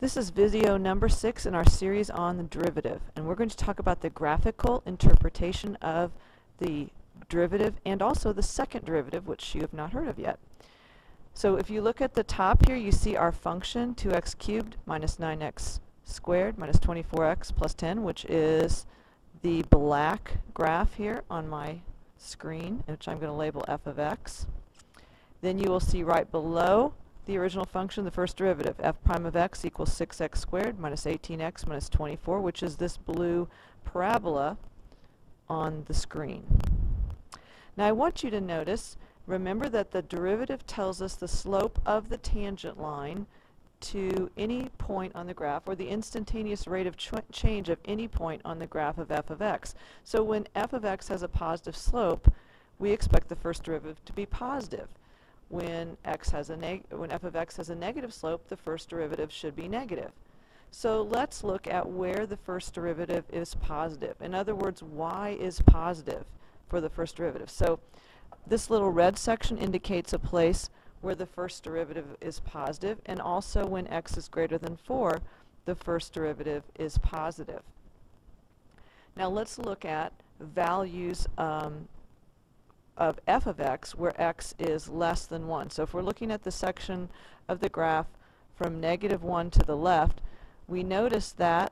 This is video number 6 in our series on the derivative, and we're going to talk about the graphical interpretation of the derivative and also the second derivative, which you have not heard of yet. So if you look at the top here, you see our function 2x cubed minus 9x squared minus 24x plus 10, which is the black graph here on my screen, which I'm going to label f of x. Then you will see right below the original function, the first derivative, f prime of x equals 6x squared minus 18x minus 24, which is this blue parabola on the screen. Now I want you to notice, remember that the derivative tells us the slope of the tangent line to any point on the graph, or the instantaneous rate of change of any point on the graph of f of x. So when f of x has a positive slope, we expect the first derivative to be positive. When f of x has a negative slope, the first derivative should be negative. So let's look at where the first derivative is positive. In other words, y is positive for the first derivative. So this little red section indicates a place where the first derivative is positive, and also when x is greater than 4, the first derivative is positive. Now let's look at values of f of x where x is less than 1. So if we're looking at the section of the graph from -1 to the left, we notice that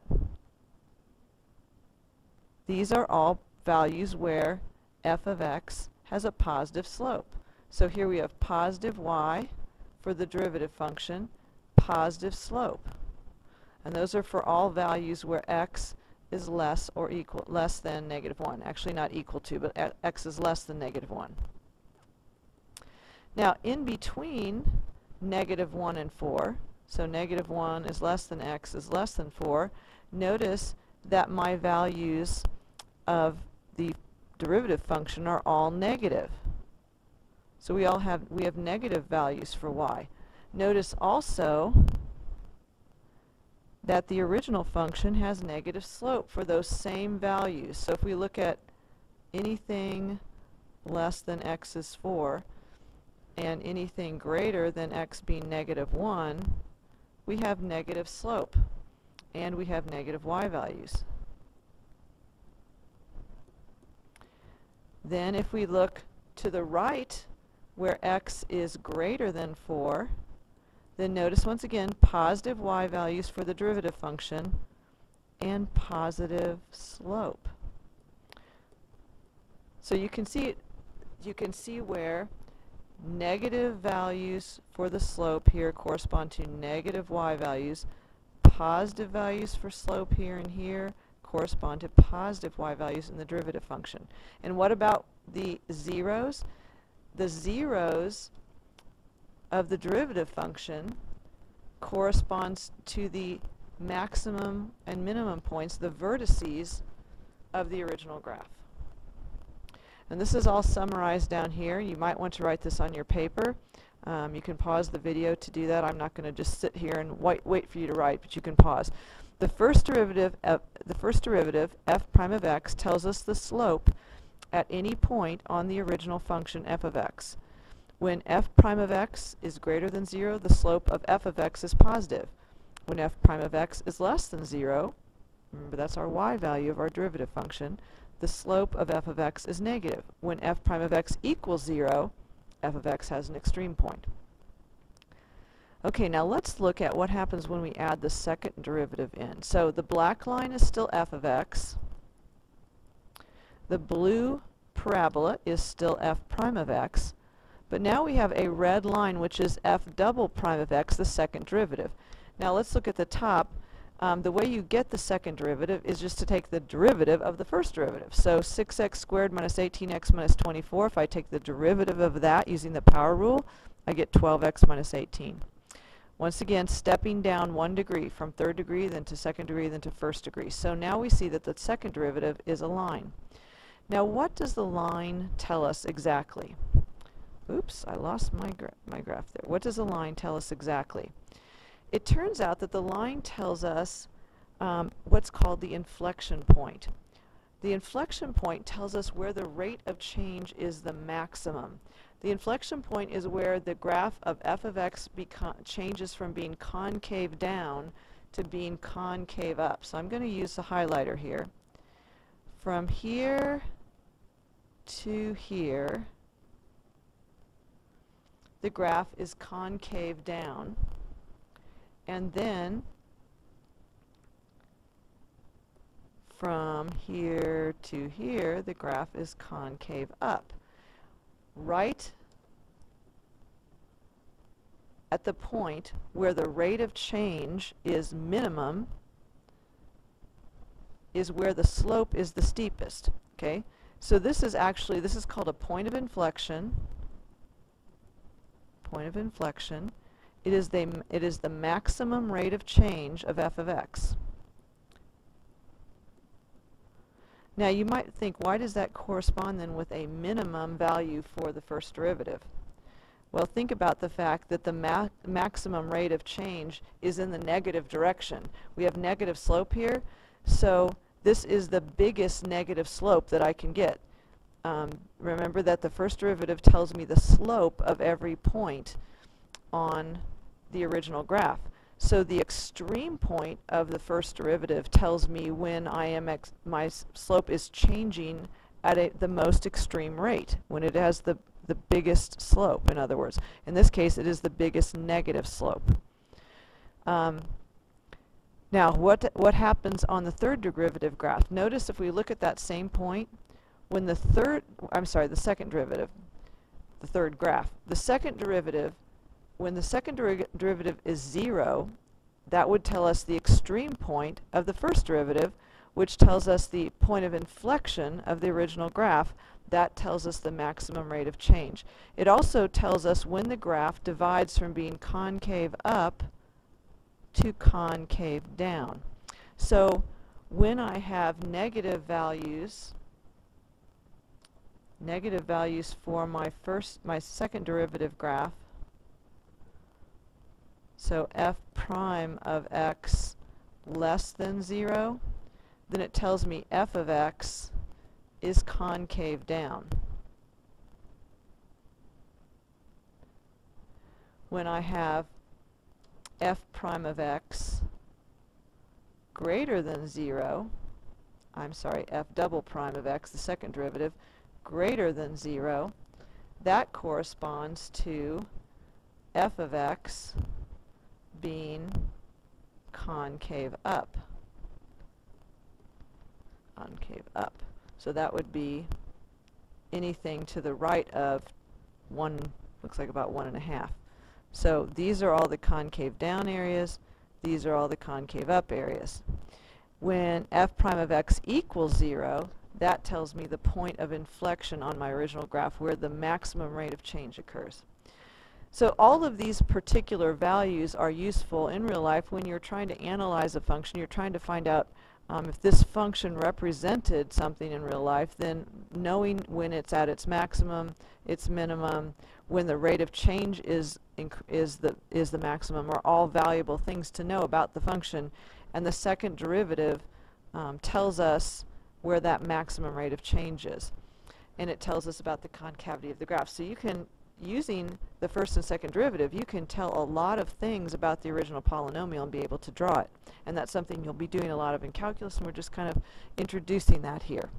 these are all values where f of x has a positive slope. So here we have positive y for the derivative function, positive slope. And those are for all values where x is less than -1. Actually not equal to, but x is less than -1. Now in between -1 and 4, so -1 is less than x is less than 4, notice that my values of the derivative function are all negative. So we have negative values for y. Notice also that the original function has negative slope for those same values. So if we look at anything less than x is 4 and anything greater than x being -1, we have negative slope and we have negative y values. Then if we look to the right where x is greater than 4, then notice once again positive y values for the derivative function and positive slope. So you can see where negative values for the slope here correspond to negative y values, positive values for slope here and here correspond to positive y values in the derivative function. And what about the zeros? The zeros of the derivative function corresponds to the maximum and minimum points, the vertices of the original graph. And this is all summarized down here. You might want to write this on your paper. You can pause the video to do that. I'm not going to just sit here and wait for you to write, but you can pause. The first derivative, f prime of x, tells us the slope at any point on the original function f of x. When f prime of x is greater than 0, the slope of f of x is positive. When f prime of x is less than 0, remember that's our y value of our derivative function, the slope of f of x is negative. When f prime of x equals 0, f of x has an extreme point. Okay, now let's look at what happens when we add the second derivative in. So the black line is still f of x. The blue parabola is still f prime of x. But now we have a red line, which is f double prime of x, the second derivative. Now let's look at the top. The way you get the second derivative is just to take the derivative of the first derivative. So 6x squared minus 18x minus 24, if I take the derivative of that using the power rule, I get 12x minus 18. Once again, stepping down 1 degree, from third degree, then to second degree, then to first degree. So now we see that the second derivative is a line. Now what does the line tell us exactly? Oops, I lost my graph there. What does the line tell us exactly? It turns out that the line tells us what's called the inflection point. The inflection point tells us where the rate of change is the maximum. The inflection point is where the graph of f of x changes from being concave down to being concave up. So I'm going to use the highlighter here. From here to here, the graph is concave down, and then from here to here, the graph is concave up. Right at the point where the rate of change is minimum is where the slope is the steepest. Okay, so this is called a point of inflection. Point of inflection. It is the maximum rate of change of f of x. Now you might think, why does that correspond then with a minimum value for the first derivative? Well, think about the fact that the maximum rate of change is in the negative direction. We have negative slope here, so this is the biggest negative slope that I can get. Remember that the first derivative tells me the slope of every point on the original graph. So the extreme point of the first derivative tells me when my slope is changing at the most extreme rate, when it has the biggest slope, in other words. In this case, it is the biggest negative slope. Now, what happens on the third derivative graph? Notice if we look at that same point, when the second derivative, the third graph, the second derivative, when the second derivative is 0, that would tell us the extreme point of the first derivative, which tells us the point of inflection of the original graph. That tells us the maximum rate of change. It also tells us when the graph divides from being concave up to concave down. So when I have negative values for my second derivative graph, so f prime of x less than 0, then it tells me f of x is concave down. When I have f prime of x greater than 0, f double prime of x, the second derivative, greater than 0, that corresponds to f of x being concave up. Concave up. So that would be anything to the right of 1, looks like about 1.5. So these are all the concave down areas. These are all the concave up areas. When f prime of x equals 0, that tells me the point of inflection on my original graph, where the maximum rate of change occurs. So all of these particular values are useful in real life when you're trying to analyze a function. You're trying to find out if this function represented something in real life, then knowing when it's at its maximum, its minimum, when the rate of change is the maximum, are all valuable things to know about the function. And the second derivative tells us where that maximum rate of change is. And it tells us about the concavity of the graph. So you can, using the first and second derivative, you can tell a lot of things about the original polynomial and be able to draw it. And that's something you'll be doing a lot of in calculus, and we're just kind of introducing that here.